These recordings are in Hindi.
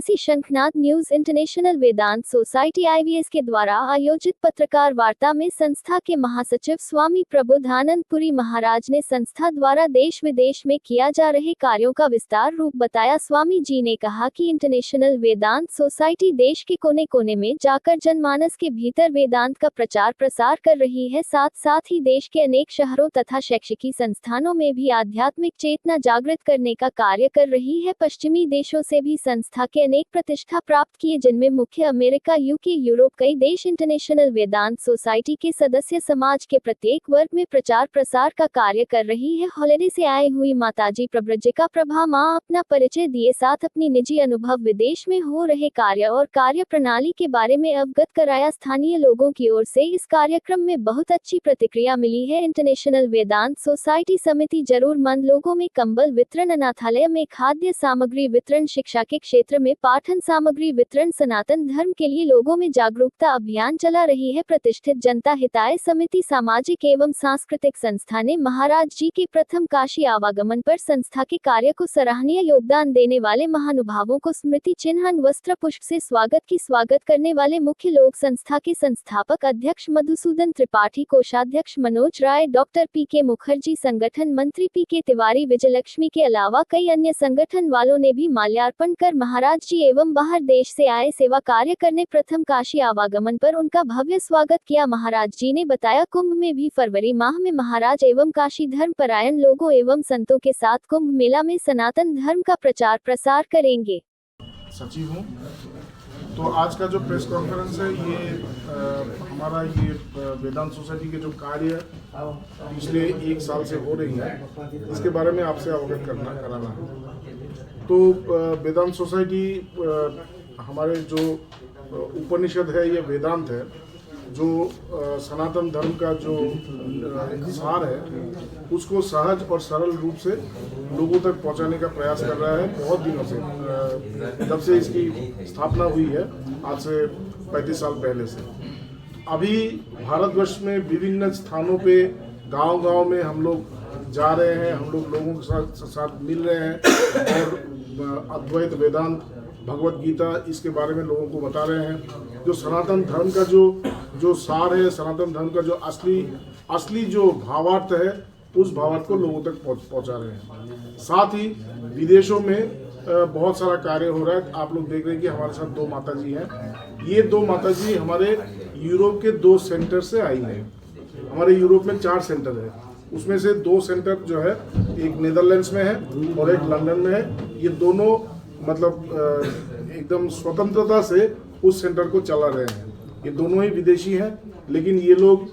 वाराणसी शंखनाद न्यूज इंटरनेशनल वेदांत सोसाइटी IVS के द्वारा आयोजित पत्रकार वार्ता में संस्था के महासचिव स्वामी प्रबोधानंद पुरी महाराज ने संस्था द्वारा देश विदेश में किया जा रहे कार्यों का विस्तार रूप बताया। स्वामी जी ने कहा कि इंटरनेशनल वेदांत सोसाइटी देश के कोने कोने में जाकर जनमानस के भीतर वेदांत का प्रचार प्रसार कर रही है। साथ ही देश के अनेक शहरों तथा शैक्षिक संस्थानों में भी आध्यात्मिक चेतना जागृत करने का कार्य कर रही है। पश्चिमी देशों से भी संस्था के अनेक प्रतिष्ठा प्राप्त किए, जिनमें मुख्य अमेरिका, यूके, यूरोप कई देश। इंटरनेशनल वेदांत सोसाइटी के सदस्य समाज के प्रत्येक वर्ग में प्रचार प्रसार का कार्य कर रही है। हॉलिडे से आई हुई माताजी प्रब्रजिका प्रभा मां अपना परिचय दिए, साथ अपनी निजी अनुभव विदेश में हो रहे कार्य और कार्य प्रणाली के बारे में अवगत कराया। स्थानीय लोगों की ओर से इस कार्यक्रम में बहुत अच्छी प्रतिक्रिया मिली है। इंटरनेशनल वेदांत सोसाइटी समिति जरूरतमंद लोगों में कंबल वितरण, अनाथालय में खाद्य सामग्री वितरण, शिक्षा के क्षेत्र में पाठन सामग्री वितरण, सनातन धर्म के लिए लोगों में जागरूकता अभियान चला रही है। प्रतिष्ठित जनता हिताय समिति सामाजिक एवं सांस्कृतिक संस्था ने महाराज जी के प्रथम काशी आवागमन पर संस्था के कार्य को सराहनीय योगदान देने वाले महानुभावों को स्मृति चिन्ह, वस्त्र, पुष्प से स्वागत करने वाले मुख्य लोग संस्था के संस्थापक अध्यक्ष मधुसूदन त्रिपाठी, कोषाध्यक्ष मनोज राय, डॉक्टर PK मुखर्जी, संगठन मंत्री PK तिवारी, विजयलक्ष्मी के अलावा कई अन्य संगठन वालों ने भी माल्यार्पण कर महाराज जी एवं बाहर देश से आए सेवा कार्य करने प्रथम काशी आवागमन पर उनका भव्य स्वागत किया। महाराज जी ने बताया, कुंभ में भी फरवरी माह में महाराज एवं काशी धर्म परायण लोगों एवं संतों के साथ कुंभ मेला में सनातन धर्म का प्रचार प्रसार करेंगे। सचिव हूँ। तो आज का जो प्रेस कॉन्फ्रेंस है, ये हमारा ये वेदांत सोसाइटी के जो कार्य पिछले 1 साल से हो रही है, इसके बारे में आपसे अवगत कराना है। तो वेदांत सोसाइटी हमारे जो उपनिषद है, ये वेदांत है, जो सनातन धर्म का जो सार है, उसको सहज और सरल रूप से लोगों तक पहुंचाने का प्रयास कर रहा है बहुत दिनों से, जब से इसकी स्थापना हुई है, आज से 35 साल पहले से। अभी भारतवर्ष में विभिन्न स्थानों पे गांव-गांव में हम लोग जा रहे हैं, हम लोग लोगों के साथ मिल रहे हैं और अद्वैत वेदांत, भगवत गीता, इसके बारे में लोगों को बता रहे हैं। जो सनातन धर्म का जो सार है, सनातन धर्म का जो असली जो भावार्थ है, उस भावार्थ को लोगों तक पहुंचा रहे हैं। साथ ही विदेशों में बहुत सारा कार्य हो रहा है। आप लोग देख रहे हैं कि हमारे साथ 2 माताजी हैं। ये 2 माताजी हमारे यूरोप के 2 सेंटर से आई हैं। हमारे यूरोप में 4 सेंटर है, उसमें से 2 सेंटर जो है, एक नीदरलैंड्स में है और एक लंदन में है। ये दोनों मतलब एकदम स्वतंत्रता से उस सेंटर को चला रहे हैं। ये दोनों ही विदेशी हैं, लेकिन ये लोग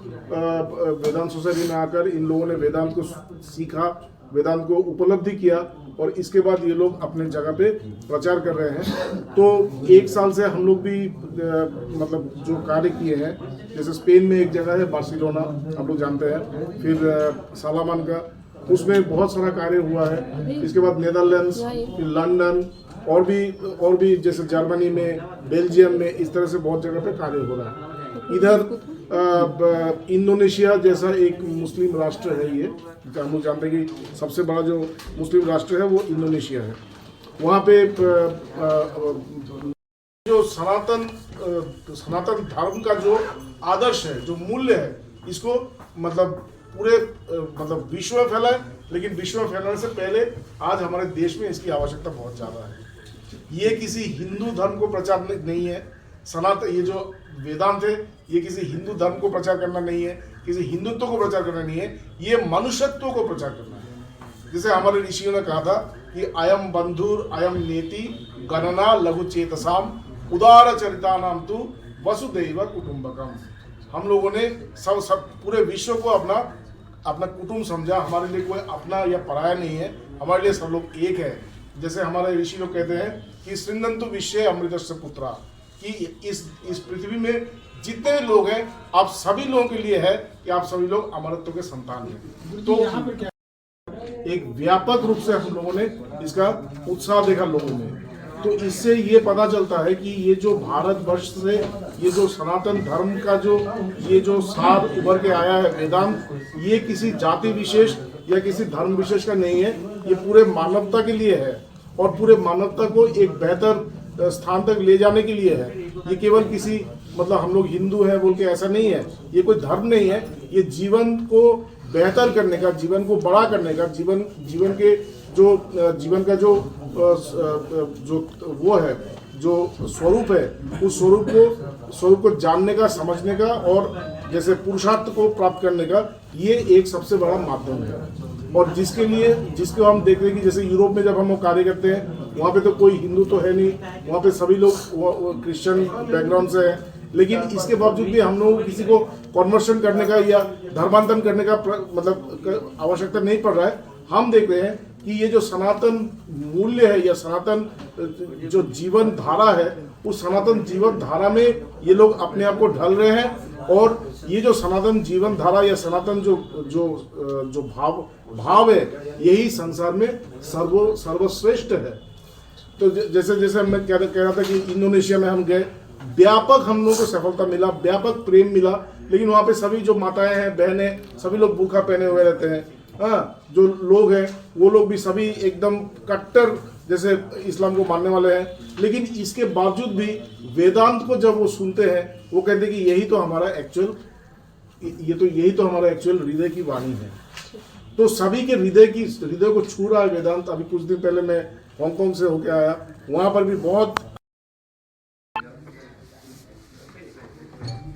वेदांत सोसाइटी में आकर इन लोगों ने वेदांत को सीखा, वेदांत को उपलब्धि किया और इसके बाद ये लोग अपने जगह पे प्रचार कर रहे हैं। तो 1 साल से हम लोग भी मतलब जो कार्य किए हैं, जैसे स्पेन में एक जगह है बार्सिलोना, आप लोग जानते हैं, फिर सालामान का, उसमें बहुत सारा कार्य हुआ है। इसके बाद नीदरलैंड्स, फिर लंदन और भी जैसे जर्मनी में, बेल्जियम में, इस तरह से बहुत जगह पे कार्य हो रहा है। इधर इंडोनेशिया जैसा एक मुस्लिम राष्ट्र है, ये हम लोग जानते हैं कि सबसे बड़ा जो मुस्लिम राष्ट्र है वो इंडोनेशिया है। वहाँ पे जो सनातन धर्म का जो आदर्श है, जो मूल्य है, इसको मतलब पूरे मतलब विश्व में फैलाए, लेकिन विश्व में फैलाने से पहले आज हमारे देश में इसकी आवश्यकता बहुत ज़्यादा है। ये किसी हिंदू धर्म को प्रचार नहीं है। सनातन ये जो वेदांत है, ये किसी हिंदू धर्म को प्रचार करना नहीं है, किसी हिंदुत्व को प्रचार करना नहीं है, ये मनुष्यत्व को प्रचार करना है। जैसे हमारे ऋषियों ने कहा था कि अयम बंधुर अयम नेति गणना लघु चेतसाम उदार चरितानाम तु वसुदैव कुटुंबकम। हम लोगों ने सब पूरे विश्व को अपना कुटुंब समझा। हमारे लिए कोई अपना या पराया नहीं है, हमारे लिए सब लोग एक है। जैसे हमारे ऋषि लोग कहते हैं कि सृंदन्तु विश्वे अमृतस्य पुत्रा, कि इस पृथ्वी में जितने लोग हैं, आप सभी लोगों के लिए है कि आप सभी लोग अमरत्व के संतान हैं। तो यहाँ पर क्या एक व्यापक रूप से हम लोगों ने इसका उत्साह देखा लोगों में। तो इससे ये पता चलता है कि ये जो भारतवर्ष से ये जो सनातन धर्म का ये जो सार उभर के आया है वेदांत, ये किसी जाति विशेष या किसी धर्म विशेष का नहीं है, ये पूरे मानवता के लिए है और पूरे मानवता को एक बेहतर स्थान तक ले जाने के लिए है। ये केवल किसी मतलब हम लोग हिंदू हैं बोल के ऐसा नहीं है, ये कोई धर्म नहीं है, ये जीवन को बेहतर करने का, जीवन को बड़ा करने का, जीवन के जो जीवन का जो वो है, जो स्वरूप है, उस स्वरूप को जानने का, समझने का और जैसे पुरुषार्थ को प्राप्त करने का ये एक सबसे बड़ा माध्यम है। और जिसको हम देख रहे हैं कि जैसे यूरोप में जब हम कार्य करते हैं वहाँ पे तो कोई हिंदू तो है नहीं, वहाँ पे सभी लोग क्रिश्चियन बैकग्राउंड से हैं, लेकिन इसके बावजूद भी हम लोग किसी को कन्वर्शन करने का या धर्मांतरण करने का मतलब आवश्यकता नहीं पड़ रहा है। हम देख रहे हैं कि ये जो सनातन मूल्य है या सनातन जो जीवन धारा है, उस सनातन जीवन धारा में ये लोग अपने आप को ढल रहे हैं और ये जो सनातन जीवन धारा या सनातन जो भाव है, यही संसार में सर्वश्रेष्ठ है। तो जैसे मैं कह रहा था कि इंडोनेशिया में हम गए, व्यापक हम लोगों को सफलता मिला, व्यापक प्रेम मिला, लेकिन वहाँ पे सभी जो माताएं हैं, बहनें, सभी लोग बुर्का पहने हुए रहते हैं। हाँ, जो लोग हैं वो लोग भी सभी एकदम कट्टर जैसे इस्लाम को मानने वाले हैं, लेकिन इसके बावजूद भी वेदांत को जब वो सुनते हैं वो कहते हैं कि यही तो हमारा एक्चुअल हृदय की वाणी है। तो सभी के हृदय को छू रहा है वेदांत। अभी कुछ दिन पहले मैं हांगकांग से होके आया, वहाँ पर भी बहुत